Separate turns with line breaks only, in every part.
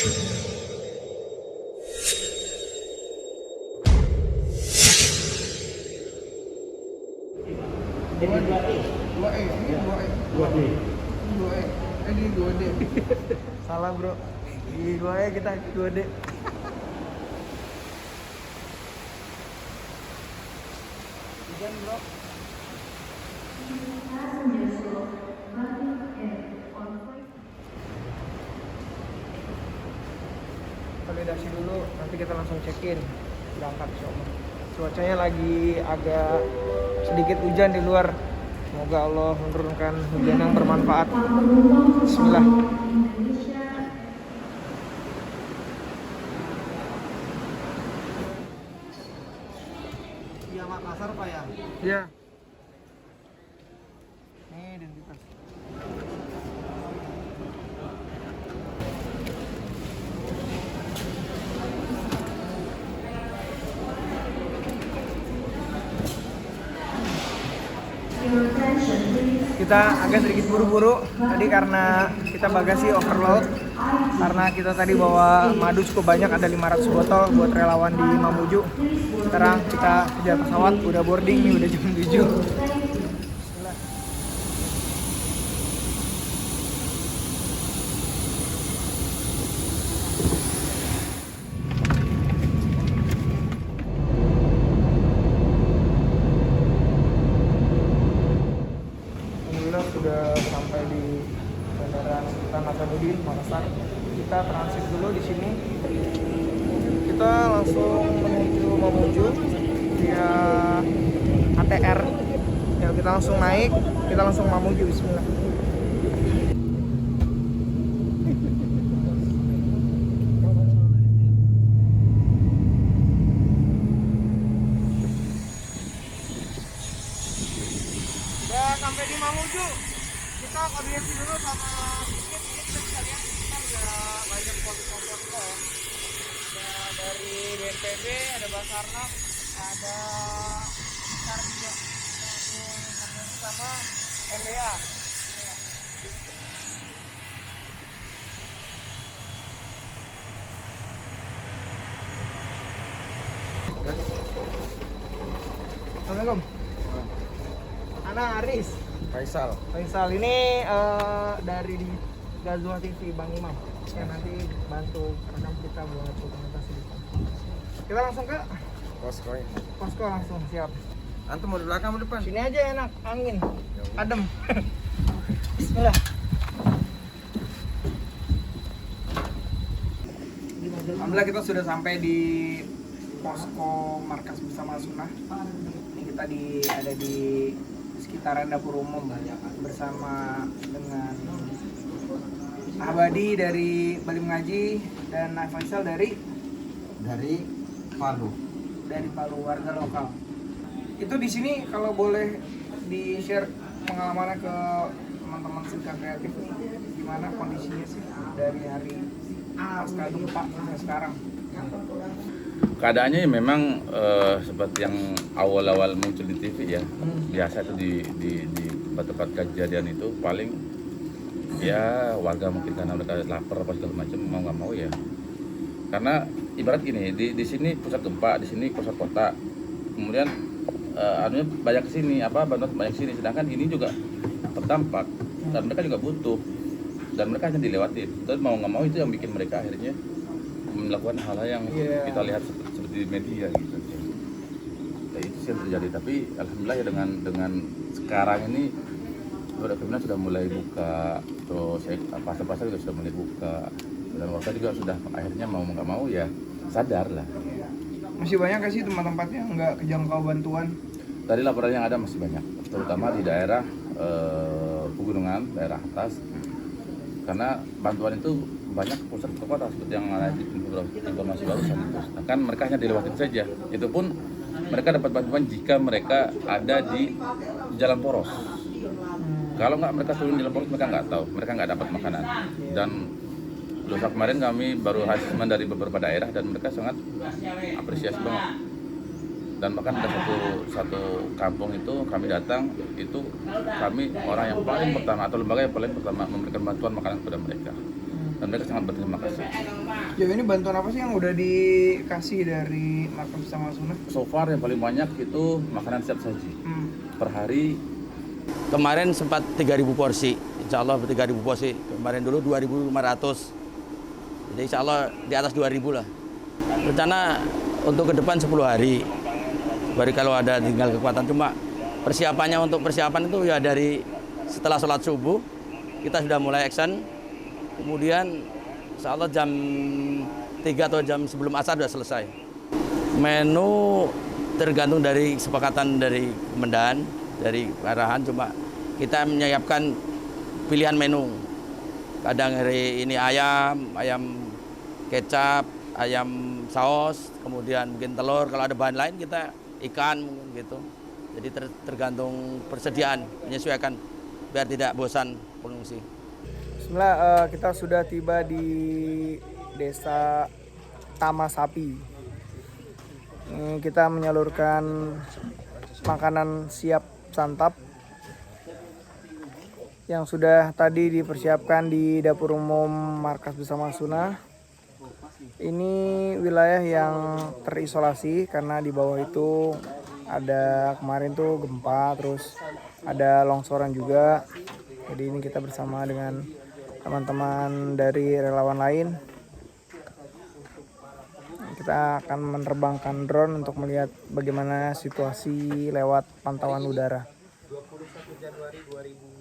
Ini 2D. Salah bro. Di 2E kita 2D. Hujan bro. Validasi dulu, nanti kita langsung check-in berangkat insya-Allah. Cuacanya lagi agak sedikit hujan di luar. Semoga Allah menurunkan hujan yang bermanfaat. Bismillah. Iya Makassar Pak ya? Iya. Ini identitas. Kita agak sedikit buru-buru tadi karena kita bagasi overload, karena kita tadi bawa madu cukup banyak, ada 500 botol buat relawan di Mamuju. Sekarang kita kejar pesawat, udah boarding nih, udah jam 7. Sudah sampai di Bandara Sultan Hasanuddin, Makassar. Kita transit dulu di sini. Kita langsung menuju Mamuju via ATR. Ya, kita langsung naik, kita langsung Mamuju. Bismillah. Sampai di Mamuju, kita koordinasi dulu sama sedikit kita bisa lihat kita udah banyak posko-posko ya. Ada dari BNPB, ada Basarnas, ada SAR juga, koordinasi sama MBA. Assalamualaikum. Ana Aris. Faisal ini dari di Gazwa TV Bang Imam yang nanti bantu rekam kita buat dokumentasi di sana. Kita langsung ke posko langsung, siap.
Antum mau di belakang atau depan?
Sini aja enak, angin, adem. Bismillah. Alhamdulillah kita sudah sampai di posko markas bersama Sunnah. Ini kita ada di sekitaran dapur umum bersama dengan Abadi dari Bali Mengaji dan Faisal dari
Palu.
Dari Palu, warga lokal. Itu di sini kalau boleh di-share pengalamannya ke teman-teman Silka Kreatif nih, gimana kondisinya sih dari hari pasca gempa sampai sekarang?
Keadaannya ya memang seperti yang awal-awal muncul di TV ya. Biasa itu di tempat-tempat kejadian itu paling ya warga mungkin karena mereka lapar apa segala macam mau nggak mau ya. Karena ibarat gini, di sini pusat gempa, di sini pusat kota. Kemudian anunya banyak sini bantuan banyak sini, sedangkan ini juga terdampak dan mereka juga butuh dan mereka hanya dilewatin. Terus mau nggak mau itu yang bikin mereka akhirnya melakukan hal-hal yang kita lihat seperti di media gitu. Ya, itu sih yang terjadi. Tapi alhamdulillah ya dengan sekarang ini kriminal sudah mulai buka, terus pasar-pasar juga sudah mulai buka, dan warga juga sudah akhirnya mau nggak mau ya sadar lah.
Masih banyak nggak sih tempat-tempat yang nggak kejangkau bantuan?
Dari laporan yang ada masih banyak, terutama di daerah pegunungan, daerah atas, karena bantuan itu banyak pusat ke kota seperti yang ada di informasi barusan itu. Nah, kan mereka hanya dilewatin saja. Itu pun mereka dapat bantuan jika mereka ada di jalan poros. Kalau nggak mereka turun di jalan poros, mereka nggak tahu, mereka nggak dapat makanan. Dan dosa kemarin kami baru hasil dari beberapa daerah dan mereka sangat apresiasi banget. Dan bahkan ada satu kampung itu kami datang, itu kami orang yang paling pertama atau lembaga yang paling pertama memberikan bantuan makanan kepada mereka. dan mereka sangat berterima kasih.
Ya ini bantuan apa sih yang udah dikasih dari Markas Bersama Masunah?
So far yang paling banyak itu makanan siap saji per hari.
Kemarin sempat 3.000 porsi, insya Allah 3.000 porsi. Kemarin dulu 2.500, jadi insya Allah di atas 2.000 lah. Rencana untuk ke depan 10 hari, baru kalau ada tinggal kekuatan. Cuma persiapannya untuk persiapan itu ya dari setelah sholat subuh, kita sudah mulai action. Kemudian insya Allah jam 3 atau jam sebelum asar sudah selesai. Menu tergantung dari kesepakatan dari Kemendan, dari arahan, cuma kita menyiapkan pilihan menu. Kadang hari ini ayam kecap, ayam saus, kemudian mungkin telur. Kalau ada bahan lain kita ikan mungkin gitu. Jadi tergantung persediaan, menyesuaikan biar tidak bosan pengungsi.
Bismillah, kita sudah tiba di Desa Tamasapi. Ini kita menyalurkan makanan siap santap yang sudah tadi dipersiapkan di dapur umum Markas Bersama Masunah. Ini wilayah yang terisolasi karena di bawah itu ada kemarin tuh gempa, terus ada longsoran juga. Jadi ini kita bersama dengan teman-teman dari relawan lain. Kita akan menerbangkan drone untuk melihat bagaimana situasi lewat pantauan udara.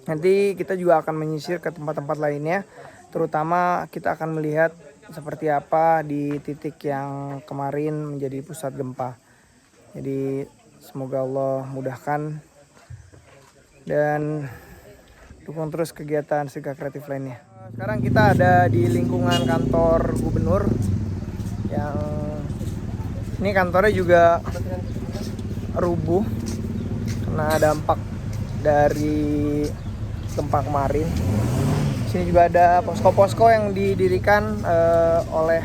Nanti kita juga akan menyisir ke tempat-tempat lainnya, terutama kita akan melihat seperti apa di titik yang kemarin menjadi pusat gempa. Jadi semoga Allah mudahkan dan dukung terus kegiatan Siga Kreatif lainnya. Sekarang kita ada di lingkungan kantor gubernur, yang ini kantornya juga rubuh karena dampak dari gempa kemarin. Sini juga ada posko-posko yang didirikan oleh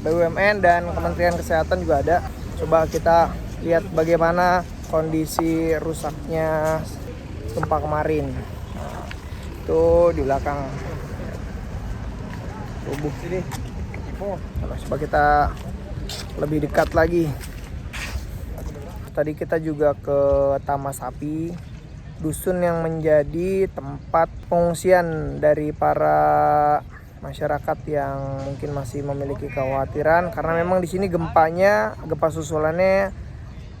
BUMN dan Kementerian Kesehatan juga ada. Coba kita lihat bagaimana kondisi rusaknya gempa kemarin. Nah, itu di belakang rubuh ini. Coba kita lebih dekat lagi. Tadi kita juga ke Tamasapi, dusun yang menjadi tempat pengungsian dari para masyarakat yang mungkin masih memiliki kekhawatiran karena memang di sini gempa susulannya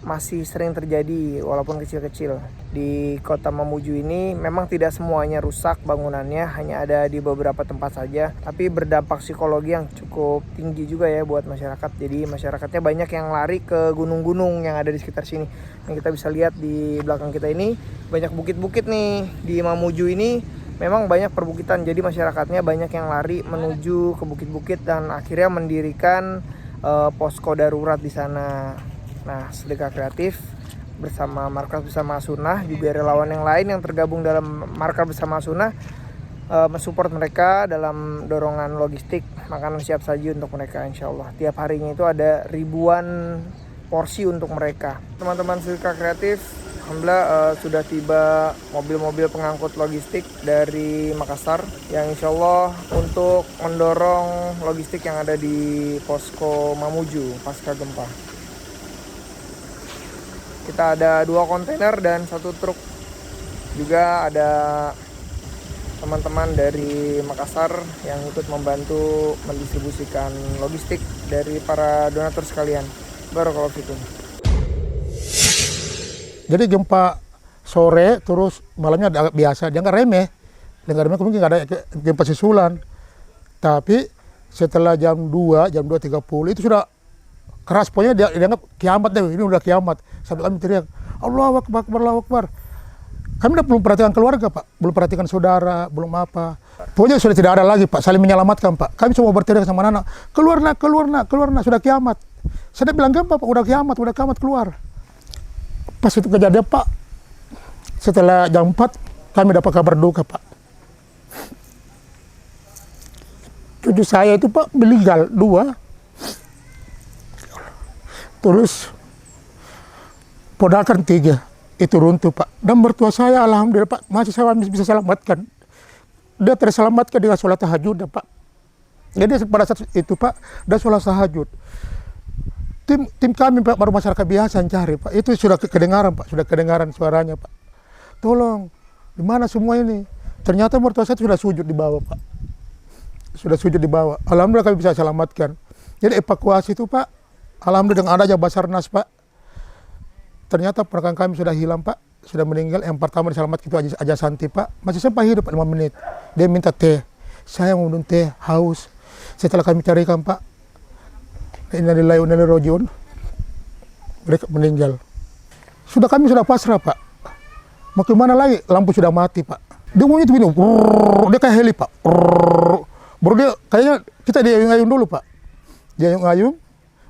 masih sering terjadi walaupun kecil-kecil. Di Kota Mamuju ini memang tidak semuanya rusak bangunannya, hanya ada di beberapa tempat saja, tapi berdampak psikologi yang cukup tinggi juga ya buat masyarakat. Jadi masyarakatnya banyak yang lari ke gunung-gunung yang ada di sekitar sini. Yang kita bisa lihat di belakang kita ini banyak bukit-bukit nih. Di Mamuju ini memang banyak perbukitan, jadi masyarakatnya banyak yang lari menuju ke bukit-bukit dan akhirnya mendirikan posko darurat di sana. Nah, Sedekah Kreatif bersama Markas Bersama Masunah, juga relawan yang lain yang tergabung dalam Markas Bersama Masunah mensupport mereka dalam dorongan logistik makanan siap saji untuk mereka, insya Allah. Tiap harinya itu ada ribuan porsi untuk mereka. Teman-teman Sedekah Kreatif, alhamdulillah sudah tiba mobil-mobil pengangkut logistik dari Makassar yang insya Allah untuk mendorong logistik yang ada di posko Mamuju pasca gempa. Kita ada 2 kontainer dan 1 truk. Juga ada teman-teman dari Makassar yang ikut membantu mendistribusikan logistik dari para donatur sekalian. Barakallahu fikum.
Jadi gempa sore terus malamnya agak biasa, dia nggak remeh. Dia nggak remeh, mungkin nggak ada gempa susulan. Tapi setelah jam 2:30 itu sudah keras, pokoknya dia dianggap kiamat deh, ini udah kiamat. Sampai kami teriak, Allahu Akbar, Allahu Akbar. Kami udah belum perhatikan keluarga, Pak. Belum perhatikan saudara, belum apa. Pokoknya sudah tidak ada lagi, Pak. Saling menyelamatkan, Pak. Kami cuma berteriak sama anak, keluar nak, keluar nak, keluar nak, sudah kiamat. Saya bilang gempa, Pak, udah kiamat, keluar. Pas itu kejadian, Pak, setelah jam 4, kami dapat kabar duka, Pak. Cucu saya itu, Pak, meninggal 2. Terus podakan 3 itu runtuh, Pak. Dan mertua saya alhamdulillah, Pak, masih saya bisa selamatkan. Dia terselamatkan dengan sholat tahajud, Pak. Jadi pada saat itu Pak, dan sholat tahajud. Tim kami Pak, baru masyarakat biasa yang cari Pak. Itu sudah kedengaran Pak, sudah kedengaran suaranya Pak. Tolong, di mana semua ini? Ternyata mertua saya sudah sujud di bawah Pak. Sudah sujud di bawah. Alhamdulillah kami bisa selamatkan. Jadi evakuasi itu Pak, alhamdulillah dengan adanya Basarnas Pak. Ternyata rekan kami sudah hilang Pak, sudah meninggal. Yang pertama diselamatkan itu Aja Santi Pak, masih sempat hidup 5 menit. Dia minta teh, saya mau minum teh, haus. Setelah kami carikan Pak, innalillahi wa inna ilaihi rajiun, mereka meninggal. Kami sudah pasrah Pak. Mau kemana lagi? Lampu sudah mati Pak. Dia bunyi itu minum, dia kayak heli Pak. Baru dia kayaknya kita diayun-ayun dulu Pak. Dia ayun,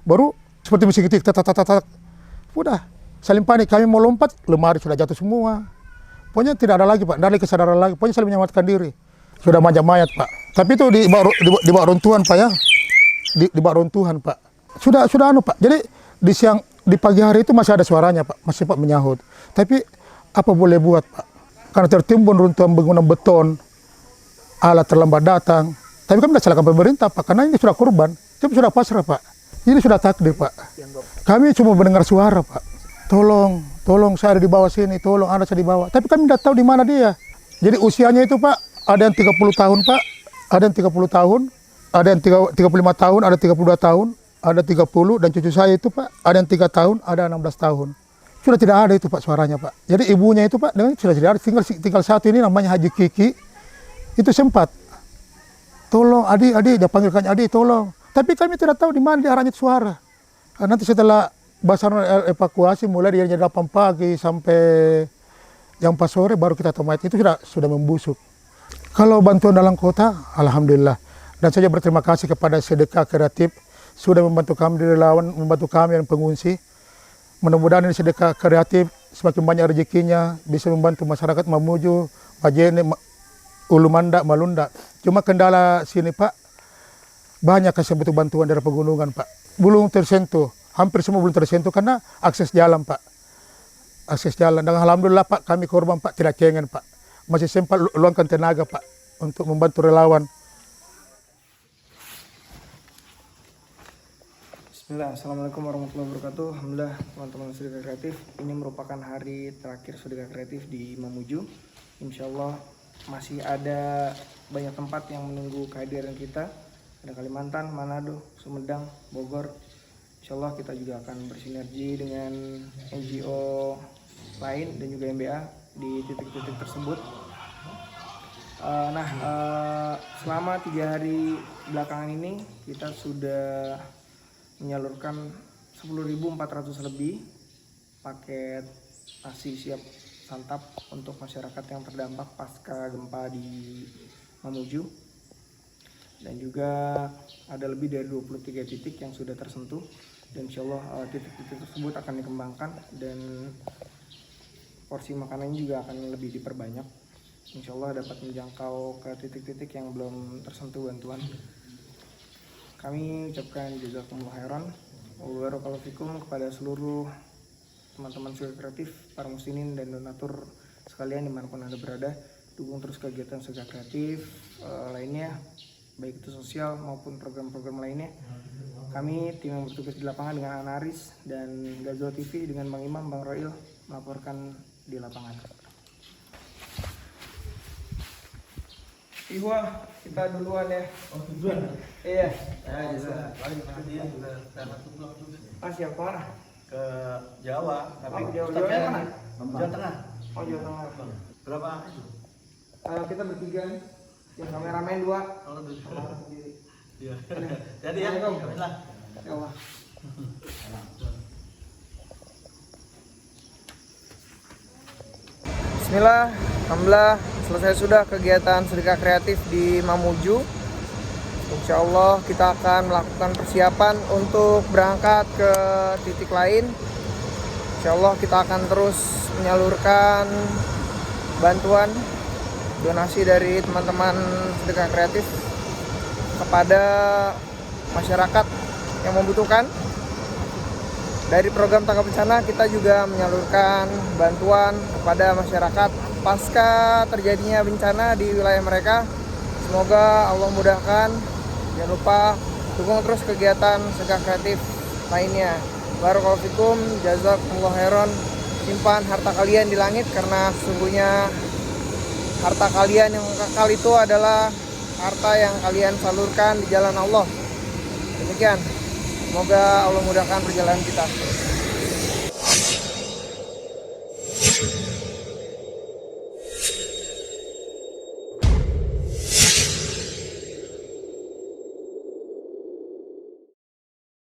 baru seperti mesin ketik, tak. Udah, saling panik. Kami mau lompat, lemari sudah jatuh semua. Pokoknya tidak ada lagi Pak, tidak ada kesadaran lagi. Pokoknya saling menyelamatkan diri. Sudah majam mayat Pak. Tapi itu di bawah runtuhan Pak ya. Di bawah runtuhan Pak. Sudah Pak. Jadi di pagi hari itu masih ada suaranya Pak, masih Pak menyahut. Tapi apa boleh buat Pak? Karena tertimbun runtuhan bangunan beton, alat terlambat datang. Tapi kami tidak salahkan pemerintah Pak, karena ini sudah korban. Kami sudah pasrah Pak. Ini sudah takdir Pak. Kami cuma mendengar suara Pak. Tolong saya ada di bawah sini, tolong ada saya di bawah. Tapi kami tidak tahu di mana dia. Jadi usianya itu Pak, ada yang 30 tahun Pak, ada yang 30 tahun, ada yang 35 tahun, ada 32 tahun, ada 30, dan cucu saya itu Pak, ada yang 3 tahun, ada 16 tahun. Sudah tidak ada itu Pak suaranya Pak. Jadi ibunya itu Pak, dengan sudah tidak ada, tinggal satu ini namanya Haji Kiki, itu sempat. Tolong adik, dia panggilkan adik, tolong. Tapi kami tidak tahu di mana dia arahnya suara. Nanti setelah Basarnas evakuasi mulai dari jam 8 pagi sampai jam 4 sore baru kita tahu mayat itu sudah membusuk. Kalau bantuan dalam kota, alhamdulillah. Dan saya berterima kasih kepada Sedekah Kreatif sudah membantu kami di relawan, membantu kami yang pengungsi. Mudah-mudahan ini Sedekah Kreatif semakin banyak rezekinya, bisa membantu masyarakat Mamuju, Majene, Ulumanda, Malunda. Cuma kendala sini Pak, banyak yang butuh bantuan dari pegunungan Pak. Belum tersentuh, hampir semua belum tersentuh karena akses jalan Pak. Akses jalan, dan alhamdulillah Pak, kami korban Pak tidak cengeng Pak. Masih sempat luangkan tenaga Pak untuk membantu relawan.
Bismillah, Assalamualaikum warahmatullahi wabarakatuh. Alhamdulillah teman-teman Sedekah Kreatif, ini merupakan hari terakhir Sedekah Kreatif di Mamuju. Insya Allah masih ada banyak tempat yang menunggu kehadiran kita. Ada Kalimantan, Manado, Sumedang, Bogor. Insya Allah kita juga akan bersinergi dengan NGO lain dan juga MBA di titik-titik tersebut. Selama 3 hari belakangan ini kita sudah menyalurkan 10.400 lebih paket nasi siap santap untuk masyarakat yang terdampak pasca gempa di Mamuju. Dan juga ada lebih dari 23 titik yang sudah tersentuh, dan insya Allah titik-titik tersebut akan dikembangkan dan porsi makanannya juga akan lebih diperbanyak. Insya Allah dapat menjangkau ke titik-titik yang belum tersentuh bantuan. Kami ucapkan jazakumullah khairan wa barakallahu fikum kepada seluruh teman-teman Sedekah Kreatif, para muslimin dan donatur sekalian dimanapun Anda berada. Dukung terus kegiatan Sedekah Kreatif lainnya, baik itu sosial maupun program-program lainnya. Kami tim yang bertugas di lapangan dengan Anaris dan Gazwa TV dengan Bang Imam, Bang Roil melaporkan di lapangan. Ihwa, kita duluan ya. Oh, duluan? Iya. Siap kemana?
Ke Jawa.
Tapi Jawa mana?
Jawa Tengah.
Oh, Jawa Tengah.
Berapa itu?
Kita bertiga nih. Yang kameramen 2.
Iya. Jadi ya.
Ya Allah. Bismillah, alhamdulillah selesai sudah kegiatan Sedekah Kreatif di Mamuju. Insya Allah kita akan melakukan persiapan untuk berangkat ke titik lain. Insya Allah kita akan terus menyalurkan bantuan donasi dari teman-teman Sedekah Kreatif kepada masyarakat yang membutuhkan. Dari program Tanggap Bencana kita juga menyalurkan bantuan kepada masyarakat pasca terjadinya bencana di wilayah mereka. Semoga Allah mudahkan Jangan lupa dukung terus kegiatan Sedekah Kreatif lainnya. Barakallahu fikum, jazakumullah khairan. Simpan harta kalian di langit, karena sesungguhnya harta kalian yang kekal itu adalah harta yang kalian salurkan di jalan Allah. Demikian, semoga Allah mudahkan perjalanan kita.